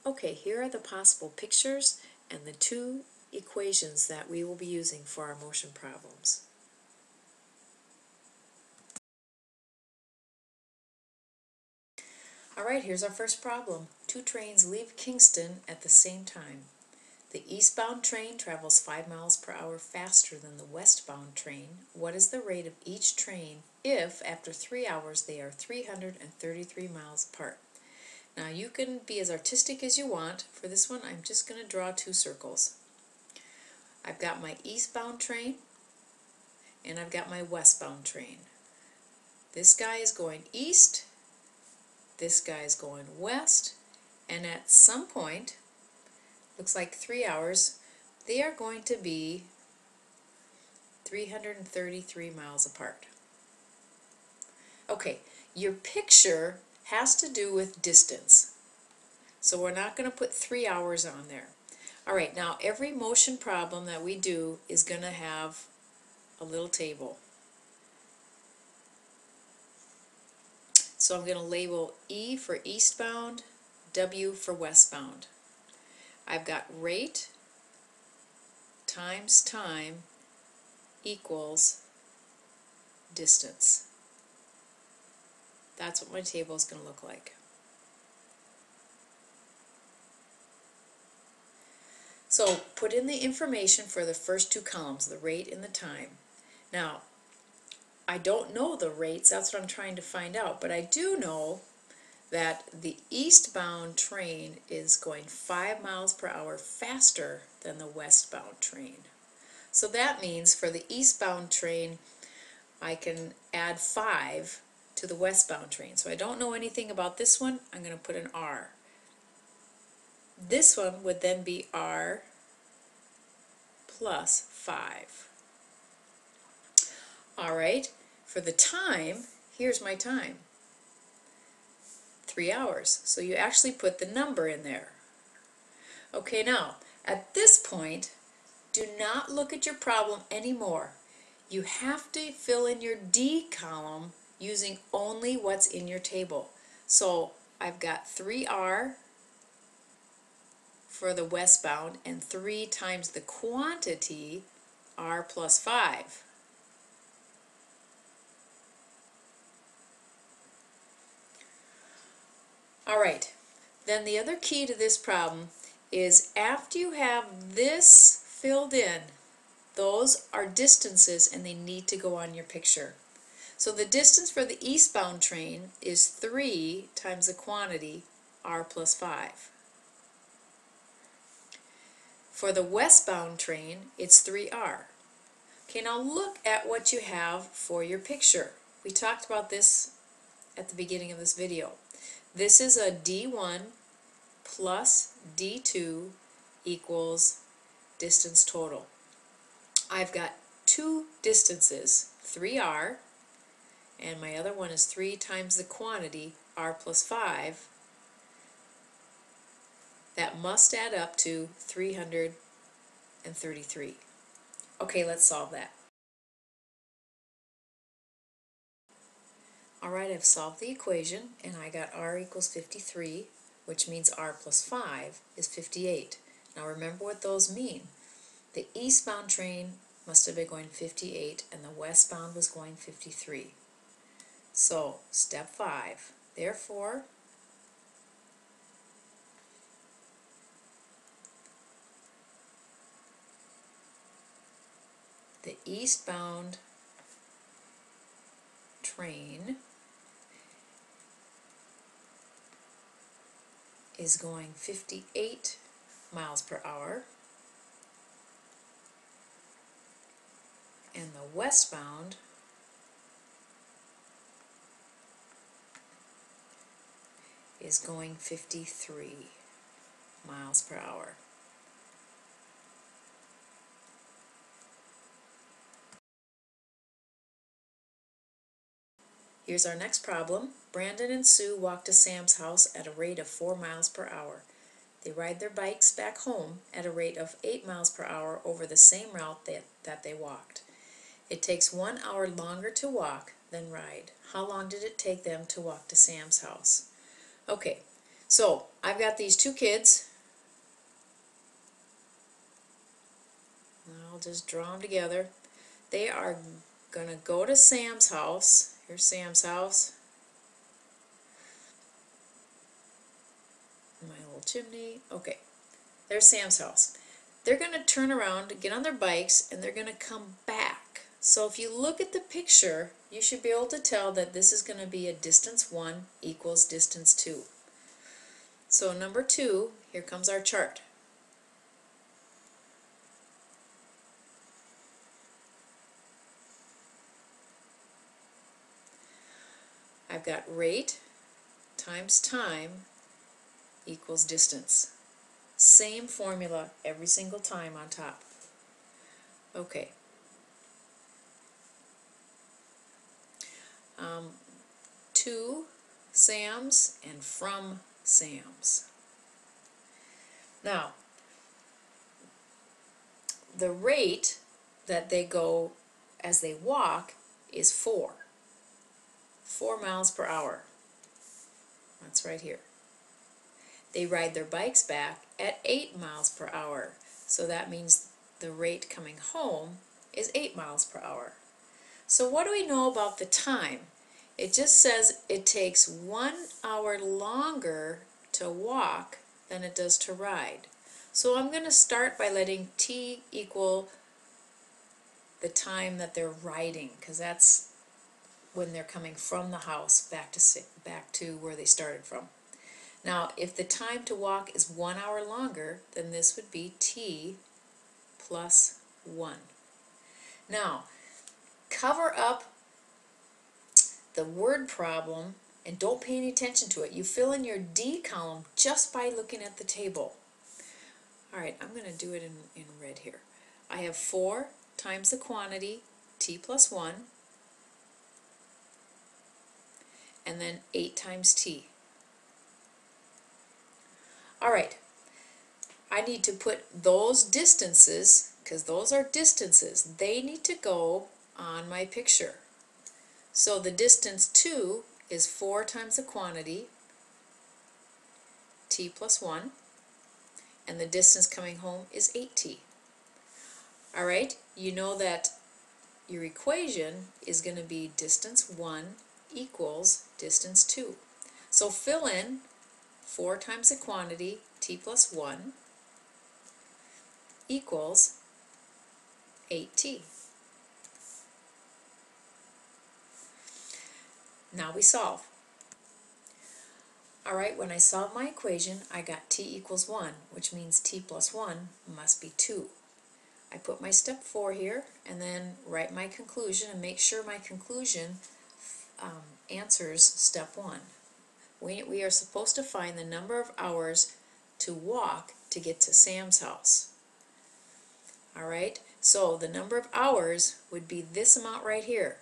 Okay, here are the possible pictures and the two equations that we will be using for our motion problems. Alright, here's our first problem. Two trains leave Kingston at the same time. The eastbound train travels 5 miles per hour faster than the westbound train. What is the rate of each train if, after 3 hours, they are 333 miles apart? Now, you can be as artistic as you want. For this one, I'm just going to draw two circles. I've got my eastbound train, and I've got my westbound train. This guy is going east, this guy is going west, and at some point, looks like 3 hours, they are going to be 333 miles apart. Okay, your picture has to do with distance, so we're not going to put 3 hours on there. Alright, now every motion problem that we do is going to have a little table. So I'm going to label E for eastbound, W for westbound. I've got rate times time equals distance. That's what my table is going to look like. So put in the information for the first two columns, the rate and the time. Now, I don't know the rates, that's what I'm trying to find out, but I do know that the eastbound train is going 5 miles per hour faster than the westbound train. So that means for the eastbound train, I can add 5 to the westbound train. So I don't know anything about this one, I'm going to put an R. This one would then be R plus 5. Alright, for the time, here's my time. 3 hours. So you actually put the number in there. Okay, now, at this point, do not look at your problem anymore. You have to fill in your D column using only what's in your table. So I've got 3R for the westbound and 3 times the quantity, R plus 5. Alright, then the other key to this problem is after you have this filled in, those are distances and they need to go on your picture. So the distance for the eastbound train is 3 times the quantity, R plus 5. For the westbound train, it's 3R. Okay, now look at what you have for your picture. We talked about this at the beginning of this video. This is a D1 plus D2 equals distance total. I've got two distances, 3R, and my other one is 3 times the quantity, R plus 5. That must add up to 333. Okay, let's solve that. Alright, I've solved the equation, and I got R equals 53, which means R plus 5 is 58. Now remember what those mean. The eastbound train must have been going 58, and the westbound was going 53. So, step 5. Therefore, the eastbound train is going 58 miles per hour, and the westbound is going 53 miles per hour. Here's our next problem. Brandon and Sue walk to Sam's house at a rate of 4 miles per hour. They ride their bikes back home at a rate of 8 miles per hour over the same route that they walked. It takes 1 hour longer to walk than ride. How long did it take them to walk to Sam's house? Okay, so I've got these two kids. I'll just draw them together. They are going to go to Sam's house. Here's Sam's house. My little chimney. Okay, there's Sam's house. They're going to turn around, get on their bikes, and they're going to come back. So if you look at the picture, you should be able to tell that this is going to be a distance 1 equals distance 2. So number 2, here comes our chart. I've got rate times time equals distance. Same formula every single time on top. Okay. To Sam's and from Sam's. Now, the rate that they go as they walk is 4 miles per hour. That's right here. They ride their bikes back at 8 miles per hour. So that means the rate coming home is 8 miles per hour. So what do we know about the time? It just says it takes 1 hour longer to walk than it does to ride. So I'm going to start by letting t equal the time that they're riding, because that's when they're coming from the house back to where they started from. Now, if the time to walk is 1 hour longer, then this would be t plus 1. Now, cover up the word problem and don't pay any attention to it. You fill in your D column just by looking at the table. Alright, I'm going to do it in red here. I have 4 times the quantity, t plus 1, and then 8 times t. Alright, I need to put those distances, because those are distances, they need to go on my picture. So the distance 2 is 4 times the quantity, t plus 1, and the distance coming home is 8t. Alright, you know that your equation is going to be distance 1 equals distance 2. So fill in 4 times the quantity, t plus 1, equals 8t. Now we solve. Alright, when I solve my equation, I got t equals 1, which means t plus 1 must be 2. I put my step 4 here, and then write my conclusion, and make sure my conclusion answers step 1. We are supposed to find the number of hours to walk to get to Sam's house. Alright, so the number of hours would be this amount right here.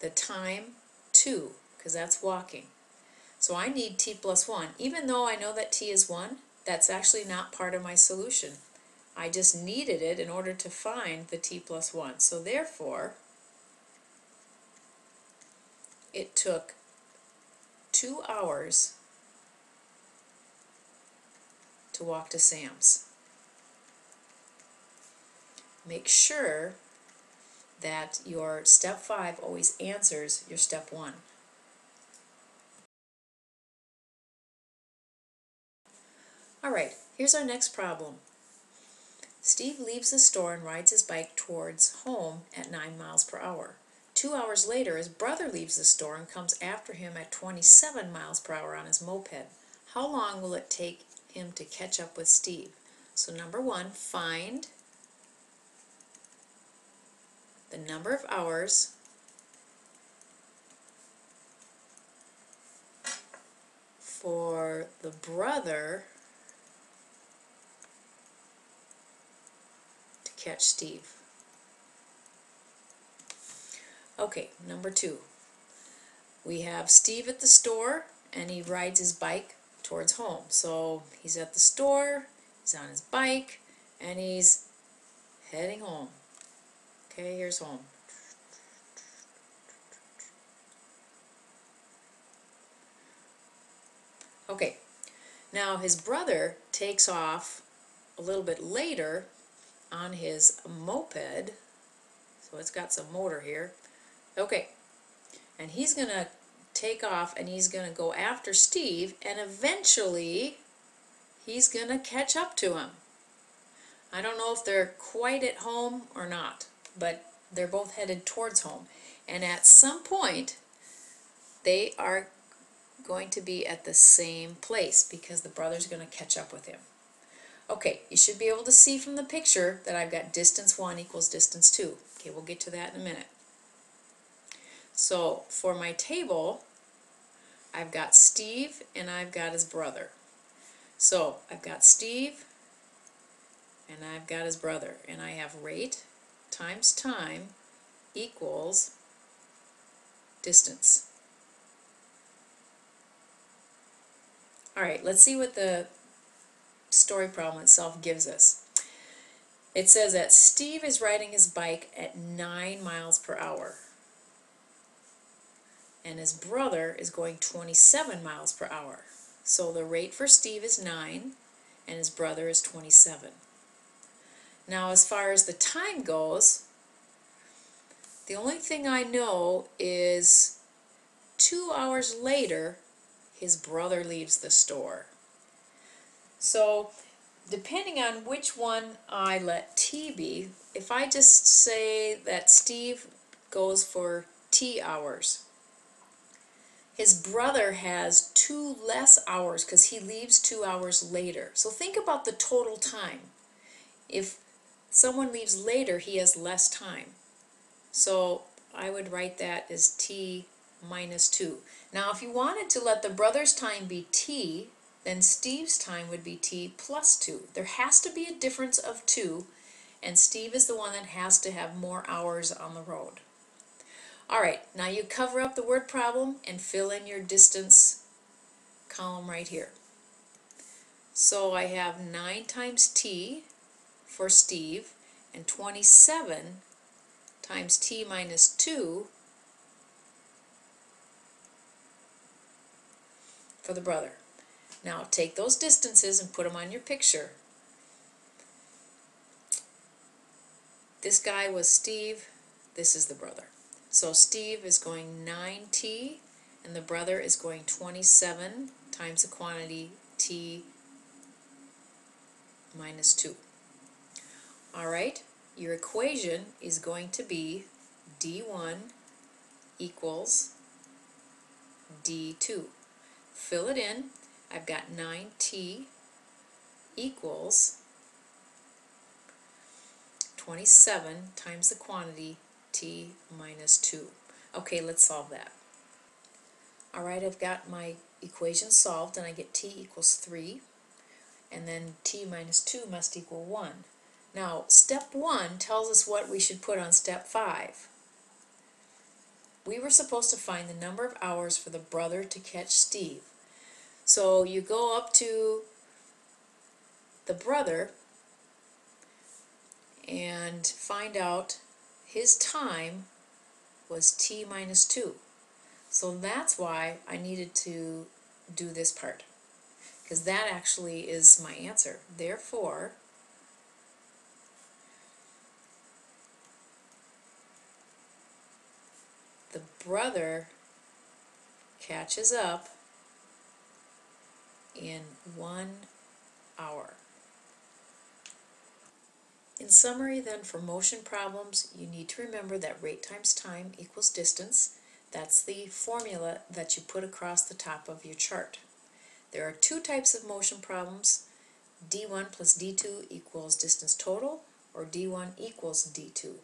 The time 2, because that's walking. So I need t plus 1. Even though I know that t is 1, that's actually not part of my solution. I just needed it in order to find the t plus 1. So therefore, it took 2 hours to walk to Sam's. Make sure that your step 5 always answers your step 1. Alright, here's our next problem. Steve leaves the store and rides his bike towards home at 9 miles per hour. 2 hours later, his brother leaves the store and comes after him at 27 miles per hour on his moped. How long will it take him to catch up with Steve? So number 1, find the number of hours for the brother to catch Steve. Okay, number 2. We have Steve at the store and he rides his bike towards home. So he's at the store, he's on his bike, and he's heading home. Okay, here's home. Okay, now his brother takes off a little bit later on his moped, so it's got some motor here. Okay, and he's going to take off and he's going to go after Steve, and eventually he's going to catch up to him. I don't know if they're quite at home or not, but they're both headed towards home. And at some point, they are going to be at the same place because the brother's going to catch up with him. Okay, you should be able to see from the picture that I've got distance 1 equals distance 2. Okay, we'll get to that in a minute. So for my table, I've got Steve and I've got his brother. So I've got Steve and I've got his brother, and I have rate times time equals distance. Alright, let's see what the story problem itself gives us. It says that Steve is riding his bike at 9 miles per hour. And his brother is going 27 miles per hour. So the rate for Steve is 9 and his brother is 27. Now as far as the time goes, the only thing I know is 2 hours later his brother leaves the store. So depending on which one I let T be, if I just say that Steve goes for T hours, his brother has 2 less hours because he leaves 2 hours later. So think about the total time. If someone leaves later, he has less time. So I would write that as T minus 2. Now if you wanted to let the brother's time be T, then Steve's time would be T plus 2. There has to be a difference of 2, and Steve is the one that has to have more hours on the road. Alright, now you cover up the word problem and fill in your distance column right here. So I have 9 times T for Steve and 27 times T minus 2 for the brother. Now take those distances and put them on your picture. This guy was Steve, this is the brother. So Steve is going 9T and the brother is going 27 times the quantity T minus 2. Alright, your equation is going to be D1 equals D2. Fill it in. I've got 9T equals 27 times the quantity T minus 2. Okay, let's solve that. Alright, I've got my equation solved and I get T equals 3, and then T minus 2 must equal 1. Now, step 1 tells us what we should put on step 5. We were supposed to find the number of hours for the brother to catch Steve. So you go up to the brother and find out his time was T minus 2. So that's why I needed to do this part, because that actually is my answer. Therefore, the brother catches up in 1 hour. In summary then, for motion problems, you need to remember that rate times time equals distance. That's the formula that you put across the top of your chart. There are 2 types of motion problems, D1 plus D2 equals distance total, or D1 equals D2.